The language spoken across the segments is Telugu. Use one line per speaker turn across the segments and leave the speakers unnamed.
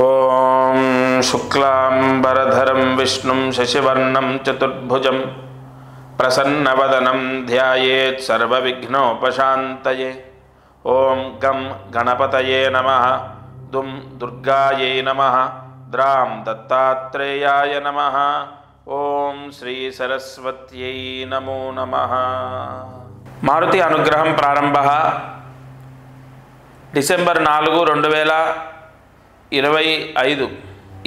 ఓం శుక్లాంబరధరం విష్ణుం శశివర్ణం చతుర్భుజం ప్రసన్నవదనం ధ్యాయేత్ సర్వవిఘ్నోపశాంతయే. ఓం గం గణపతయే నమః. దుం దుర్గాయై నమః. ద్రాం దత్తాత్రేయాయ నమః. ఓం శ్రీ సరస్వత్యై నమో నమః. మారుతి అనుగ్రహం ప్రారంభ డిసెంబర్ 4, 2025.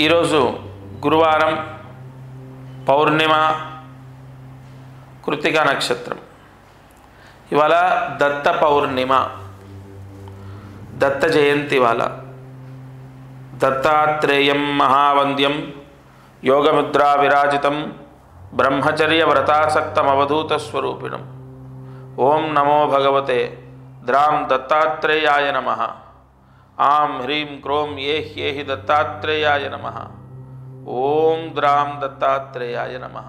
ఈరోజు గురువారం, పౌర్ణిమ, కృత్తికా నక్షత్రం. ఇవాళ దత్త పౌర్ణిమ, దత్త జయంతి. ఇవాళ దత్తాత్రేయం మహావంద్యం యోగముద్రా విరాజితం బ్రహ్మచర్య వ్రతాసక్తం అవధూత స్వరూపిణం. ఓం నమో భగవతే ద్రాం దత్తాత్రేయాయ నమః. ఆం హ్రీం క్రోం ఏహ్యేహి దత్తాత్రేయాయ నమః. ఓం ద్రాం దత్తాత్రేయాయ నమః.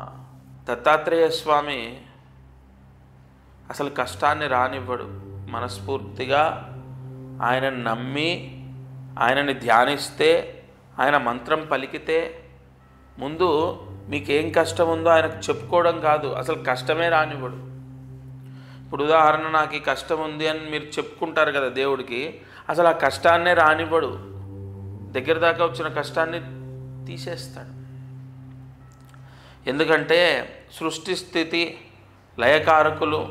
దత్తాత్రేయ స్వామి అసలు కష్టాన్ని రానివ్వడు. మనస్ఫూర్తిగా ఆయనను నమ్మి ఆయనని ధ్యానిస్తే, ఆయన మంత్రం పలికితే ముందు మీకేం కష్టం ఉందో ఆయనకు చెప్పుకోవడం కాదు, అసలు కష్టమే రానివ్వడు. ఇప్పుడు ఉదాహరణ, నాకు ఈ కష్టం ఉంది అని మీరు చెప్పుకుంటారు కదా దేవుడికి, అసలు ఆ కష్టాన్నే రానివ్వడు. దగ్గర దాకా వచ్చిన కష్టాన్ని తీసేస్తాడు. ఎందుకంటే సృష్టి స్థితి లయకారకులు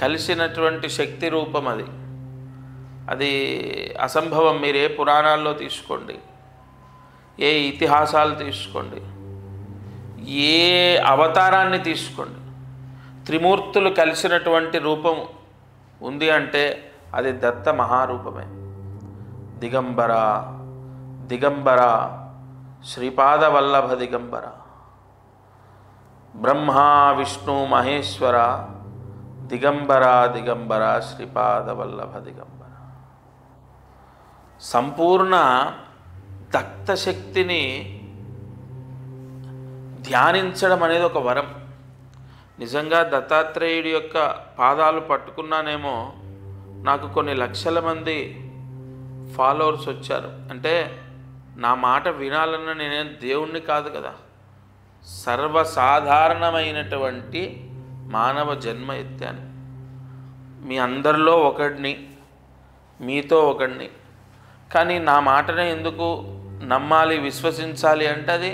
కలిసినటువంటి శక్తి రూపం అది. అది అసంభవం. మీరు ఏ పురాణాల్లో తీసుకోండి, ఏ ఇతిహాసాలు తీసుకోండి, ఏ అవతారాన్ని తీసుకోండి, త్రిమూర్తులు కలిసినటువంటి రూపం ఉంది అంటే అది దత్త మహారూపమే. దిగంబర దిగంబర శ్రీపాదవల్లభ దిగంబర, బ్రహ్మ విష్ణు మహేశ్వర దిగంబర దిగంబర శ్రీపాదవల్లభ దిగంబర. సంపూర్ణ దత్త శక్తిని ధ్యానించడం అనేది ఒక వరం. నిజంగా దత్తాత్రేయుడి యొక్క పాదాలు పట్టుకున్నానేమో నాకు కొన్ని లక్షల మంది ఫాలోవర్స్ వచ్చారు. అంటే నా మాట వినాలన్న నేనేం దేవుణ్ణి కాదు కదా, సర్వసాధారణమైనటువంటి మానవ జన్మ ఎత్తాను. మీ అందరిలో ఒకడిని, మీతో ఒకడిని. కానీ నా మాటనే ఎందుకు నమ్మాలి, విశ్వసించాలి అంటే అది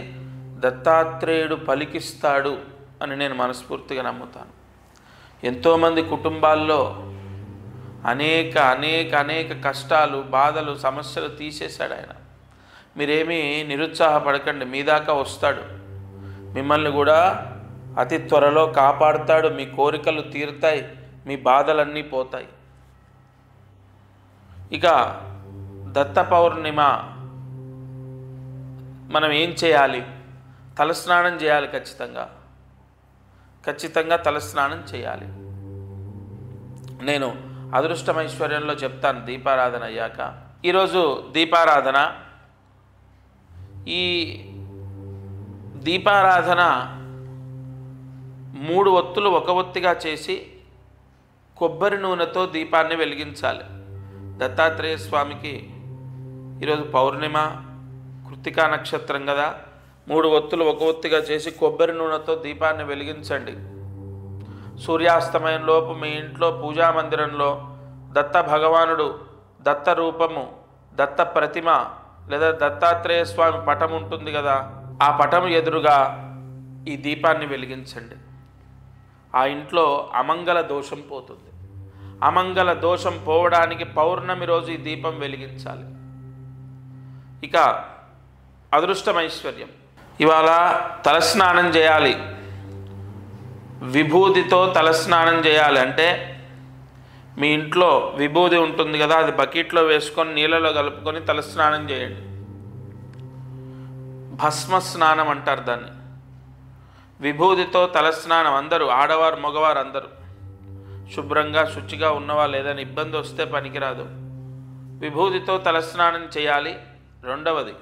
దత్తాత్రేయుడు పలికిస్తాడు అని నేను మనస్ఫూర్తిగా నమ్ముతాను. ఎంతోమంది కుటుంబాల్లో అనేక అనేక అనేక కష్టాలు, బాధలు, సమస్యలు తీసేశాడు ఆయన. మీరేమీ నిరుత్సాహపడకండి, మీ దాకా వస్తాడు. మిమ్మల్ని కూడా అతి త్వరలో కాపాడుతాడు. మీ కోరికలు తీరుతాయి, మీ బాధలన్నీ పోతాయి. ఇక దత్త పౌర్ణిమ మనం ఏం చేయాలి? తలస్నానం చేయాలి. ఖచ్చితంగా తలస్నానం చేయాలి. నేను అదృష్టమైశ్వర్యంలో చెప్తాను దీపారాధన అయ్యాక. ఈరోజు దీపారాధన. ఈ దీపారాధన 3 ఒత్తులు ఒక ఒత్తిగా చేసి కొబ్బరి నూనెతో దీపాన్ని వెలిగించాలి. దత్తాత్రేయ స్వామికి ఈరోజు పౌర్ణిమ, కృత్తికా నక్షత్రం కదా, 3 ఒత్తులు ఒక ఒత్తిగా చేసి కొబ్బరి నూనెతో దీపాన్ని వెలిగించండి. సూర్యాస్తమయంలోపు మీ ఇంట్లో పూజా మందిరంలో దత్త భగవానుడు, దత్త రూపము, దత్త ప్రతిమ లేదా దత్తాత్రేయ స్వామి పటం ఉంటుంది కదా, ఆ పటం ఎదురుగా ఈ దీపాన్ని వెలిగించండి. ఆ ఇంట్లో అమంగళ దోషం పోతుంది. అమంగళ దోషం పోవడానికి పౌర్ణమి రోజు ఈ దీపం వెలిగించాలి. ఇక అదృష్టమైశ్వర్యం. ఇవాళ తలస్నానం చేయాలి. విభూతితో తలస్నానం చేయాలి. అంటే మీ ఇంట్లో విభూతి ఉంటుంది కదా, అది బకెట్లో వేసుకొని నీళ్ళలో కలుపుకొని తలస్నానం చేయండి. భస్మ స్నానం అంటారు దాన్ని. విభూతితో తలస్నానం అందరూ, ఆడవారు మగవారు అందరూ శుభ్రంగా శుచిగా ఉన్నవాళ్ళు, ఏదైనా ఇబ్బంది వస్తే పనికిరాదు. విభూతితో తలస్నానం చేయాలి. రెండవది,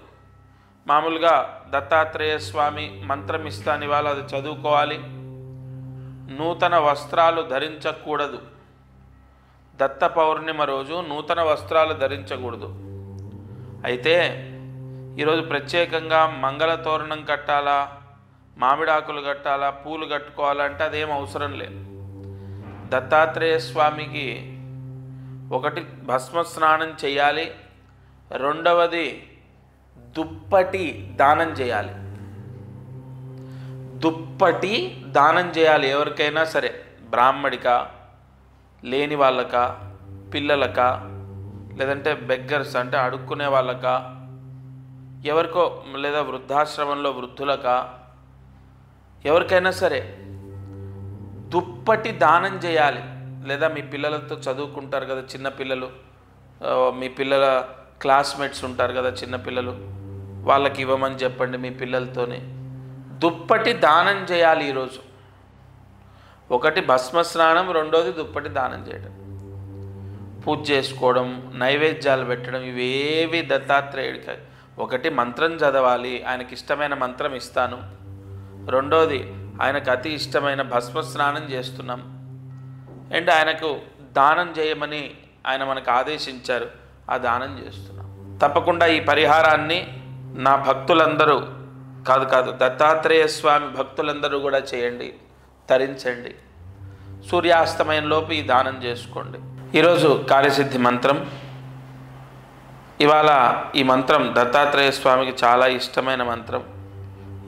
మామూలుగా దత్తాత్రేయ స్వామి మంత్రం ఇస్తాను ఇవాళ, అది చదువుకోవాలి. నూతన వస్త్రాలు ధరించకూడదు. దత్త పౌర్ణిమ రోజు నూతన వస్త్రాలు ధరించకూడదు. అయితే ఈరోజు ప్రత్యేకంగా మంగళ తోరణం కట్టాలా, మామిడాకులు కట్టాలా, పూలు కట్టుకోవాలంటే అదేం అవసరం లేదు. దత్తాత్రేయ స్వామికి ఒకటి భస్మ స్నానం చేయాలి, రెండవది దుప్పటి దానం చేయాలి. దుప్పటి దానం చేయాలి ఎవరికైనా సరే, బ్రాహ్మడిక, లేని వాళ్ళక, పిల్లలక, లేదంటే బెగ్గర్స్ అంటే అడుక్కునే వాళ్ళక, ఎవరికో, లేదా వృద్ధాశ్రమంలో వృద్ధులక, ఎవరికైనా సరే దుప్పటి దానం చేయాలి. లేదా మీ పిల్లలతో చదువుకుంటారు కదా చిన్నపిల్లలు, మీ పిల్లల క్లాస్మేట్స్ ఉంటారు కదా చిన్నపిల్లలు, వాళ్ళకి ఇవ్వమని చెప్పండి మీ పిల్లలతోనే. దుప్పటి దానం చేయాలి ఈరోజు. ఒకటి భస్మ స్నానం, రెండోది దుప్పటి దానం చేయడం. పూజ చేసుకోవడం, నైవేద్యాలు పెట్టడం, ఇవేవి దత్తాత్రేయుడికి. ఒకటి మంత్రం చదవాలి, ఆయనకి ఇష్టమైన మంత్రం ఇస్తాను. రెండోది ఆయనకు అతి ఇష్టమైన భస్మ స్నానం చేస్తున్నాం. అండ్ ఆయనకు దానం చేయమని ఆయన మనకు ఆదేశించారు, ఆ దానం చేస్తున్నాం. తప్పకుండా ఈ పరిహారాన్ని నా భక్తులందరూ కాదు దత్తాత్రేయ స్వామి భక్తులందరూ కూడా చేయండి, తరించండి. సూర్యాస్తమయంలోపు ఈ దానం చేసుకోండి. ఈరోజు కార్యసిద్ధి మంత్రం. ఇవాళ ఈ మంత్రం దత్తాత్రేయ స్వామికి చాలా ఇష్టమైన మంత్రం.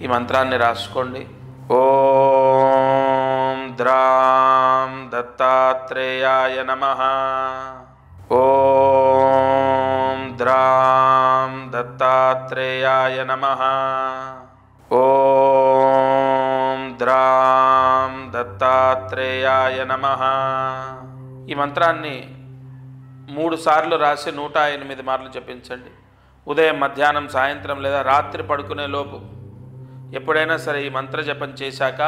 ఈ మంత్రాన్ని రాసుకోండి. ఓం ద్రాం దత్తాత్రేయాయ నమః. ఓం ద్రాం దత్తాత్రేయాయ నమః. ఓం ద్రాం దత్తాత్రేయాయ నమః. ఈ మంత్రాన్ని 3 సార్లు రాసి 108 మార్లు జపించండి. ఉదయం, మధ్యాహ్నం, సాయంత్రం లేదా రాత్రి పడుకునే లోపు ఎప్పుడైనా సరే ఈ మంత్ర జపం చేశాక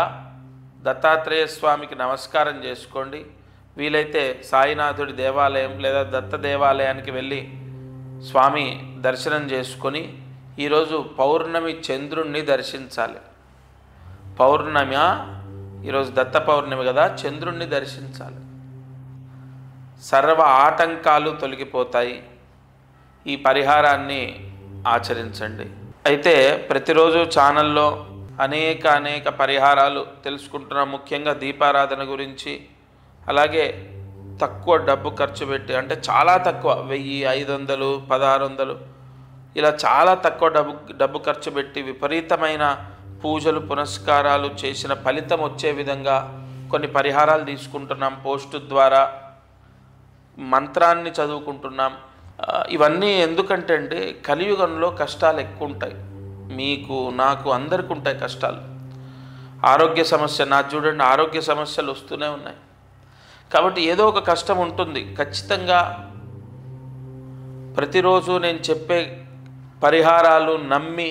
దత్తాత్రేయ స్వామికి నమస్కారం చేసుకోండి. వీలైతే సాయినాథుడి దేవాలయం లేదా దత్త దేవాలయానికి వెళ్ళి స్వామి దర్శనం చేసుకొని ఈరోజు పౌర్ణమి చంద్రుణ్ణి దర్శించాలి. పౌర్ణమి, ఈరోజు దత్త పౌర్ణమి కదా, చంద్రుణ్ణి దర్శించాలి. సర్వ ఆటంకాలు తొలగిపోతాయి. ఈ పరిహారాన్ని ఆచరించండి. అయితే ప్రతిరోజు ఛానల్లో అనేక పరిహారాలు తెలుసుకుంటున్నాం. ముఖ్యంగా దీపారాధన గురించి, అలాగే తక్కువ డబ్బు ఖర్చు పెట్టి, అంటే చాలా తక్కువ, 1000, 500, 1600 ఇలా చాలా తక్కువ డబ్బు ఖర్చు పెట్టి విపరీతమైన పూజలు పునస్కారాలు చేసిన ఫలితం వచ్చే విధంగా కొన్ని పరిహారాలు తీసుకుంటున్నాం. పోస్టు ద్వారా మంత్రాన్ని చదువుకుంటున్నాం. ఇవన్నీ ఎందుకంటే అండి, కలియుగంలో కష్టాలు ఎక్కువ ఉంటాయి. మీకు, నాకు, అందరికీ ఉంటాయి కష్టాలు. ఆరోగ్య సమస్య, నాకు చూడండి, ఆరోగ్య సమస్యలు వస్తూనే ఉన్నాయి. కాబట్టి ఏదో ఒక కష్టం ఉంటుంది ఖచ్చితంగా. ప్రతిరోజు నేను చెప్పే పరిహారాలు నమ్మి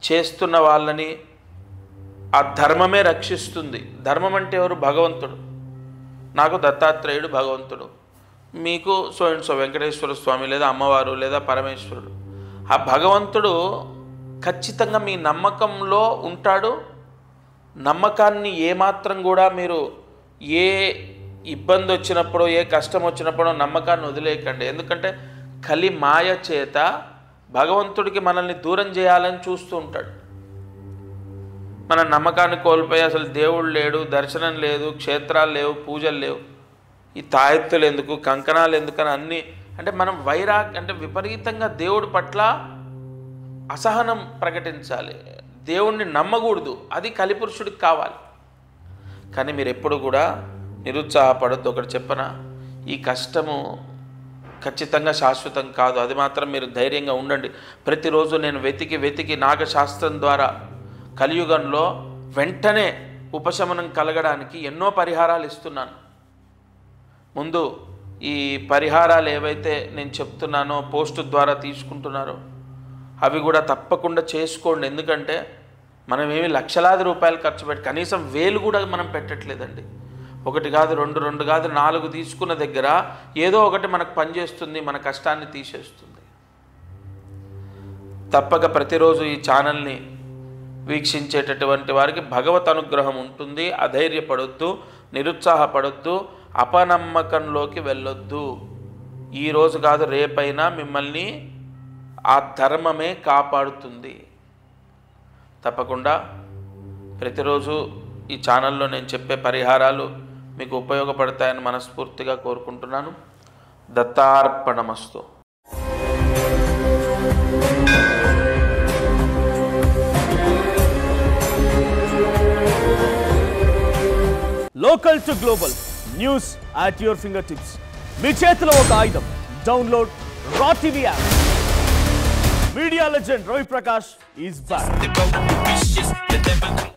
చేస్తున్న వాళ్ళని ఆ ధర్మమే రక్షిస్తుంది. ధర్మం అంటే ఎవరు? భగవంతుడు. నాకు దత్తాత్రేయుడు భగవంతుడు, మీకు సో అండ్ సో వెంకటేశ్వర స్వామి లేదా అమ్మవారు లేదా పరమేశ్వరుడు. ఆ భగవంతుడు ఖచ్చితంగా మీ నమ్మకంలో ఉంటాడు. నమ్మకాన్ని ఏమాత్రం కూడా మీరు ఏ ఇబ్బంది వచ్చినప్పుడు, ఏ కష్టం వచ్చినప్పుడు నమ్మకాన్ని వదిలేయకండి. ఎందుకంటే కలి మాయ చేత భగవంతుడికి మనల్ని దూరం చేయాలని చూస్తూ ఉంటాడు. మన నమ్మకాన్ని కోల్పోయి అసలు దేవుడు లేడు, దర్శనం లేదు, క్షేత్రాలు లేవు, పూజలు లేవు, ఈ తాయెత్తులు ఎందుకు, కంకణాలు ఎందుకని అన్నీ, అంటే మనం అంటే విపరీతంగా దేవుడి పట్ల అసహనం ప్రకటించాలి. దేవుణ్ణి నమ్మకూడదు. అది కలిపురుషుడికి కావాలి. కానీ మీరు ఎప్పుడు కూడా నిరుత్సాహపడద్దు. ఒకటి చెప్పనా, ఈ కష్టము ఖచ్చితంగా శాశ్వతం కాదు. అది మాత్రం మీరు ధైర్యంగా ఉండండి. ప్రతిరోజు నేను వెతికి నాగశాస్త్రం ద్వారా కలియుగంలో వెంటనే ఉపశమనం కలగడానికి ఎన్నో పరిహారాలు ఇస్తున్నాను. ముందు ఈ పరిహారాలు ఏవైతే నేను చెప్తున్నానో పోస్టు ద్వారా తీసుకుంటున్నారో అవి కూడా తప్పకుండా చేసుకోండి. ఎందుకంటే మనం ఏమి లక్షలాది రూపాయలు ఖర్చు పెట్టి కనీసం 1000 కూడా మనం పెట్టట్లేదండి. 1 కాదు, 2 కాదు, 4 తీసుకున్న దగ్గర ఏదో ఒకటి మనకు పనిచేస్తుంది, మన కష్టాన్ని తీసేస్తుంది. తప్పక ప్రతిరోజు ఈ ఛానల్ని వీక్షించేటటువంటి వారికి భగవత్ అనుగ్రహం ఉంటుంది. అధైర్యపడొద్దు, నిరుత్సాహపడొద్దు, అపనమ్మకంలోకి వెళ్ళొద్దు. ఈరోజు కాదు, రేపైనా మిమ్మల్ని ఆ ధర్మమే కాపాడుతుంది. తప్పకుండా ప్రతిరోజు ఈ ఛానల్లో నేను చెప్పే పరిహారాలు మీకు ఉపయోగపడతాయని మనస్ఫూర్తిగా కోరుకుంటున్నాను. దత్తార్పణమస్తు.
Local to global news at your fingertips. మీ చేతిలో ఒక ఆయుధం. Download raw TV app. Media legend Ravi Prakash is back.